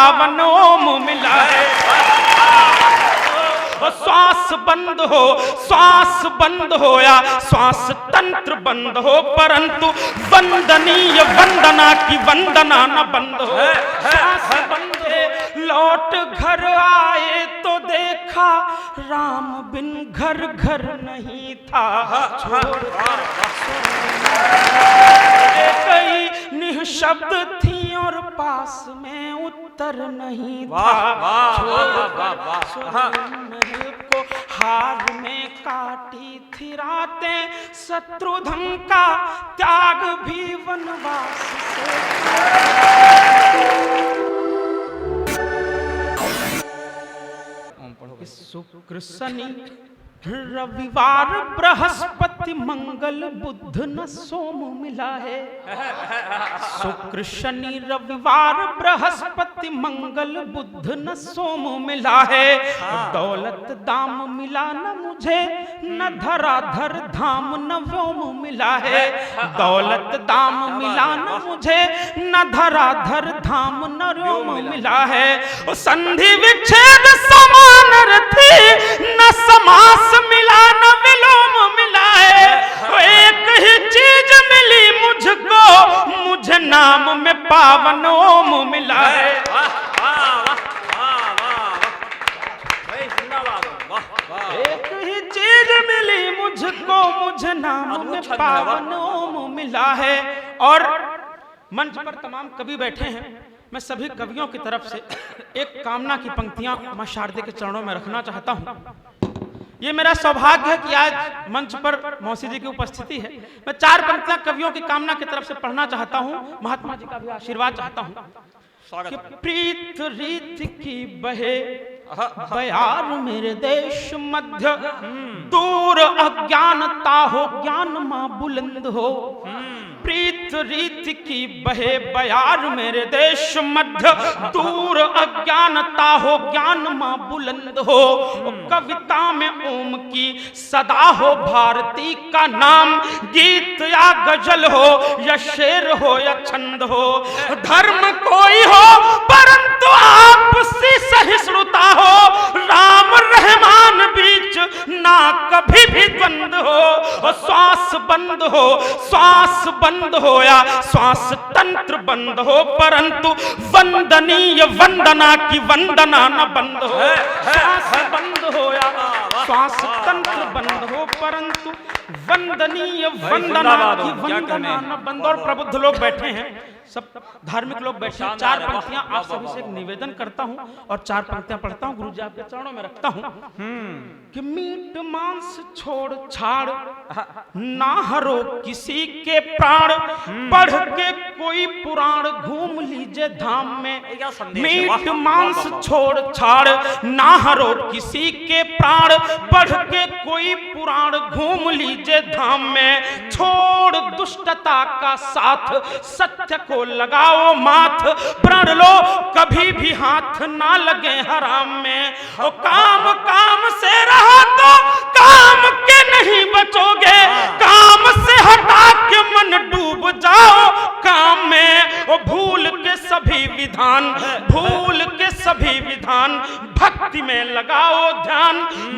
पावन ओम मिला है। श्वास बंद हो, श्वास बंद हो या श्वास तंत्र बंद हो, परंतु वंदनीय वंदना की वंदना न बंद हो। श्वास बंद है, लौट घर आए तो देखा राम बिन घर घर नहीं था। छोड़कर कई निःशब्द थी और पास में उत्तर नहीं था। महल को हार में काटी थी रातें, शत्रुघ्न का त्याग भी वनवास से। शुक्र शनि रविवार बृहस्पति मंगल बुध न सोम मिला है। शुक्र शनि रविवार बृहस्पति मंगल बुध न सोम मिला है। दौलत दाम मिला न मुझे, न धराधर धाम न व्योम मिला है। दौलत दाम मिला न मुझे, न धराधर धाम न व्योम मिला है। संधि विच्छेद समान रथी, न समास मिला न विलोम मिला है। एक ही चीज मिली मुझको, मुझे नाम में पावन ओम मिला है। एक ही चीज मिली मुझको, मुझे नाम में पावन ओम मिला है। और मंच पर तमाम कवि बैठे हैं, मैं सभी कवियों की तरफ से एक कामना की पंक्तियां मां शारदे के चरणों में रखना चाहता हूं। ये मेरा सौभाग्य है कि आज मंच पर मौसी जी की उपस्थिति है। मैं 4 पंक्तियां कवियों की कामना की तरफ से पढ़ना चाहता हूं, महात्मा जी का भी आशीर्वाद चाहता हूं। कि प्रीत रीत की बहे बयार मेरे देश मध्य, दूर अज्ञानता हो ज्ञान मां बुलंद हो। प्रीत रीत की बहे बयार मेरे देश मध्य, दूर अज्ञानता हो ज्ञान मां बुलंद हो। कविता में ओम की सदा हो भारती का नाम, गीत या गजल हो या शेर हो या छंद हो। धर्म कोई हो परंतु आपसी सहिष्णुता हो, राम रहमान बीच ना कभी भी द्वंद हो। श्वास बंद हो, श्वास बंद हो या श्वास तंत्र बंद हो, परंतु वंदनीय वंदना की वंदना न बंद हो। श्वास बंद हो या श्वास तंत्र बंद हो, परंतु वंदनीय वंदना की वंदना न बंद। और प्रबुद्ध लोग बैठे हैं, सब धार्मिक लोग बैठे हैं। 4 पंक्तियां आप सभी से एक निवेदन करता हूं और 4 पंक्तियां पढ़ता हूं, गुरु जी आपके चरणों में रखता हूं। कि मीट मांस छोड़ छाड़ ना हरो किसी के प्राण, पढ़ के कोई पुराण घूम लीजिए धाम में। मीट मांस छोड़ छाड़ ना हरो किसी के प्राण, पढ़ के कोई पुराण घूम लीजिए धाम में। छोड़ दुष्टता का साथ, सत्य को लगाओ माथ, प्रण लो कभी भी हाथ ना लगे हराम में। और काम काम से रहा तो काम के नहीं बचोगे, काम से हटा के मन डूब जाओ काम में। और भूल के सभी विधान, भूल के सभी विधान, भक्ति में लगाओ ध्यान।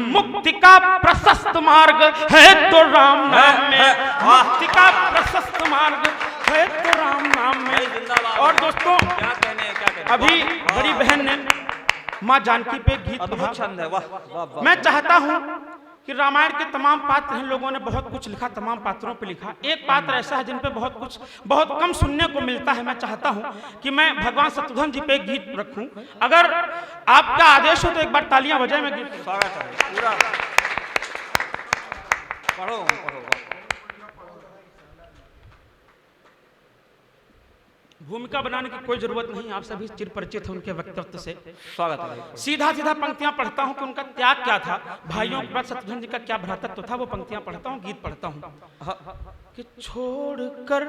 मुक्ति का प्रशस्त मार्ग है तो राम नाम में, मुक्ति का प्रशस्त मार्ग है तो राम नाम में। और दोस्तों अभी बड़ी बहन ने माँ जानकी पे गीत पढ़ा। मैं चाहता हूं कि रामायण के तमाम पात्र हैं, लोगों ने बहुत कुछ लिखा, तमाम पात्रों पे लिखा। एक पात्र ऐसा है जिन पे बहुत कम सुनने को मिलता है। मैं चाहता हूं कि मैं भगवान शत्रुघ्न जी पे एक गीत रखूं। अगर आपका आदेश हो तो एक बार तालियां बजाएं। मैं गीत पूरा पढ़ो। भूमिका बनाने की कोई जरूरत नहीं, आप सभी चिर परिचित हैं उनके व्यक्तित्व से। स्वागत है। सीधा सीधा पंक्तियां पढ़ता हूं कि उनका त्याग क्या था, भाइयों के बाद शत्रुघ्न जी का क्या भ्रातृत्व था, वो पंक्तियां पढ़ता हूं, गीत पढ़ता हूं। कि छोड़कर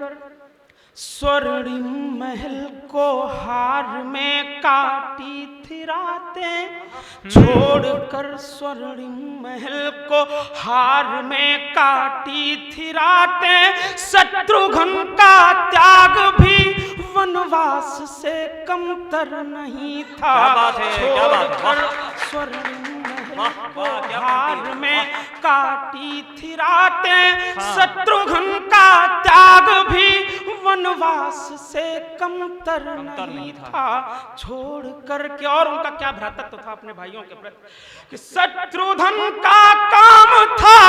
स्वर्णिम महल को हार में काटी थी रातें, छोड़कर स्वर्णिम महल को हार में काटी थी रातें, शत्रुघ्न का त्याग भी वनवास वनवास से कमतर नहीं था। क्या बात है, क्या बात है, छोड़कर स्वर्णिम महल को हार में काटी थी रातें, शत्रुघ्न का त्याग भी वनवास से कमतर नहीं था। छोड़ करके, और उनका क्या भ्रातृत्व था अपने भाइयों के प्रति, कि शत्रुघ्न का काम था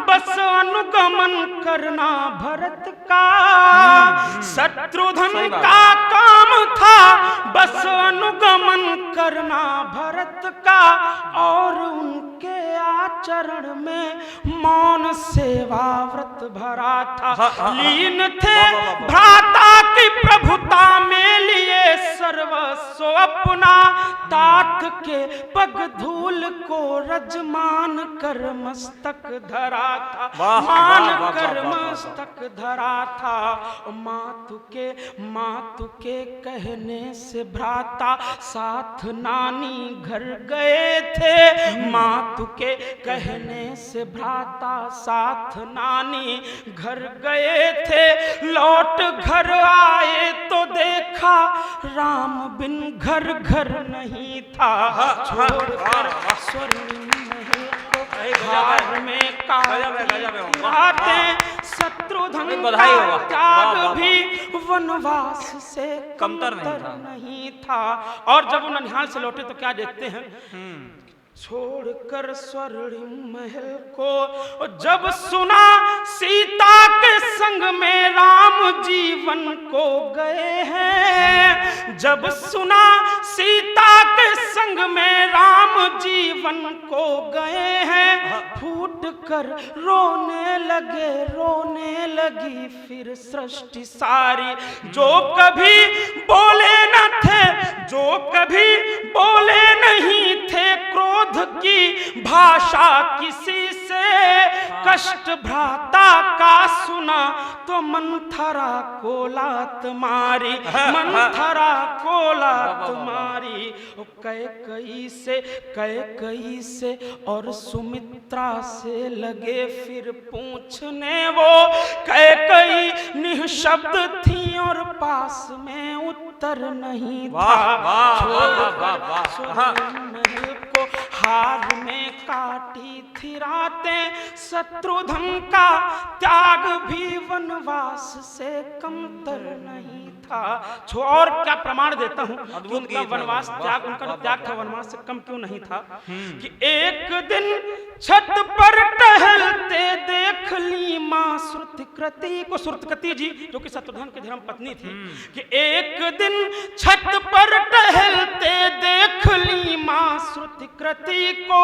बस अनुगमन करना भरत का। शत्रुघ्न का काम था बस अनुगमन करना भरत का, और उनके आचरण में मौन सेवा व्रत भरा था। लीन थे भ्राता की प्रभुता में, लिए सर्वस्व अपना, तात के पग धूल को रजमान कर मस्तक धरा था। मान कर मस्तक धरा था। मातु के कहने से भ्राता साथ नानी घर गए थे। मातु के कहने से भ्राता साथ नानी घर गए थे। लौट घर आए तो देखा राम बिन घर घर नहीं था। छोड़कर स्वर्णिम महल को हार में काटे, शत्रुघ्न का त्याग भी वनवास से कमतर नहीं था। और जब वो ननिहाल से लौटे तो क्या देखते हैं, छोड़कर स्वर्णिम महल को जब सुना सीता के संग में राम जीवन को गए हैं। जब सुना सीता के संग में राम जीवन को गए हैं, फूट कर रोने लगी फिर सृष्टि सारी। जो कभी बोले न थे, जो कभी बोले नहीं थे, क्रोध की भाषा किसी से, कष्ट भ्राता का सुना तो मंथरा को लात मारी। मंथरा को लात मारी। कैकई से और सुमित्रा से लगे फिर पूछने वो। कैकई निःशब्द थी और पास में उत्तर नहीं था। महल को हार में काटी थी रातें, शत्रुघ्न का त्याग भी वनवास से कमतर नहीं था। और क्या प्रमाण देता हूं कि उनका वनवास त्याग, उनका त्याग था वनवास से कम क्यों नहीं था। कि एक दिन छत पर टहलते देख ली मां श्रुतिकृति को, श्रुतिकृति जी जो कि शत्रुघ्न की धर्म पत्नी थी, कि एक दिन छत पर टहलते देख ली मां श्रुतिकृति को,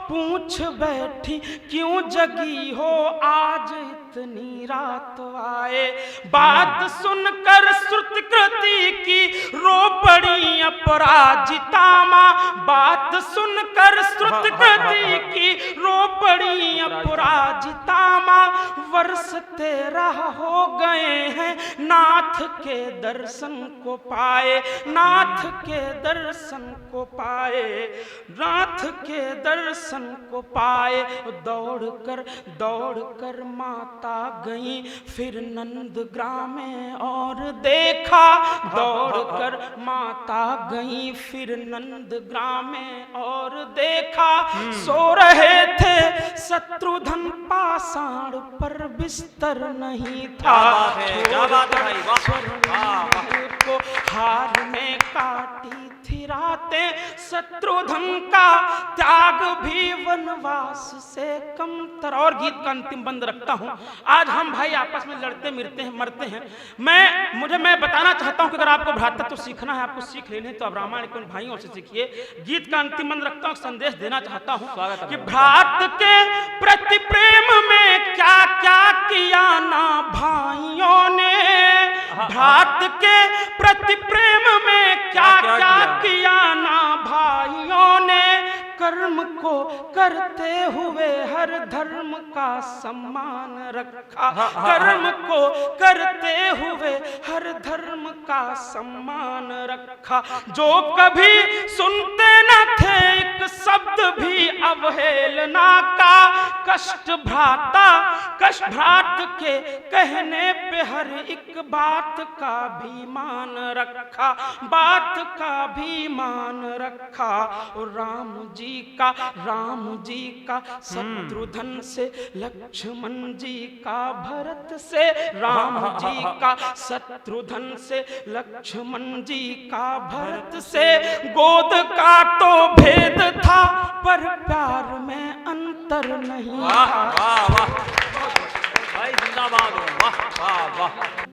पूछ बैठी क्यों जगी हो आज इतनी रात आए। बात सुनकर श्रुतिकृति की रो पड़ी अपराजिता मां। बात सुनकर श्रुतिकृति की रो पड़ी अपराजिता मां। वर्ष 13 हो गए हैं नाथ के दर्शन को पाए। नाथ के दर्शन को पाए। नाथ के दर्शन को पाए। दौड़कर माता गई फिर नंदग्राम में और देखा। दौड़कर माता गई फिर नंदग्राम में और देखा। सो रहे थे शत्रुघ्न पाषाण पर बिस्तर नहीं था। को हार में काटी थी रातें, शत्रुघ्न का त्याग भी वनवास से कमतर। और गीत का अंतिम बंद रखता हूं। आज हम भाई आपस में लड़ते मिलते हैं, मरते हैं। मैं बताना चाहता हूं कि अगर आपको भ्रातृत्व तो सीखना है, आपको सीख लेने तो आप रामायण के उन भाइयों से सीखिए। गीत का अंतिम बंद रखता हूं, संदेश देना चाहता हूं कि भ्रात के प्रति प्रेम में क्या क्या किया ना भाइयों ने। भ्रात के प्रति प्रेम में क्या क्या किया ना भाइयों ने। कर्म को करते हुए हर धर्म का सम्मान रखा, कर्म को करते हुए हर धर्म का सम्मान रखा। जो कभी सुनते न थे एक शब्द भी अवहेलना का, कष्ट भ्रात के कहने पे हर एक बात का भी मान रखा, बात का भी मान रखा। और राम जी का शत्रुघ्न से, लक्ष्मण जी का भरत से, राम जी का शत्रुघ्न से, लक्ष्मण जी का भरत से। गोद का तो भेद था पर प्यार में अंतर नहीं था। वाह वाह वाह भाई, जिंदाबाद हो, वाह वाह वाह।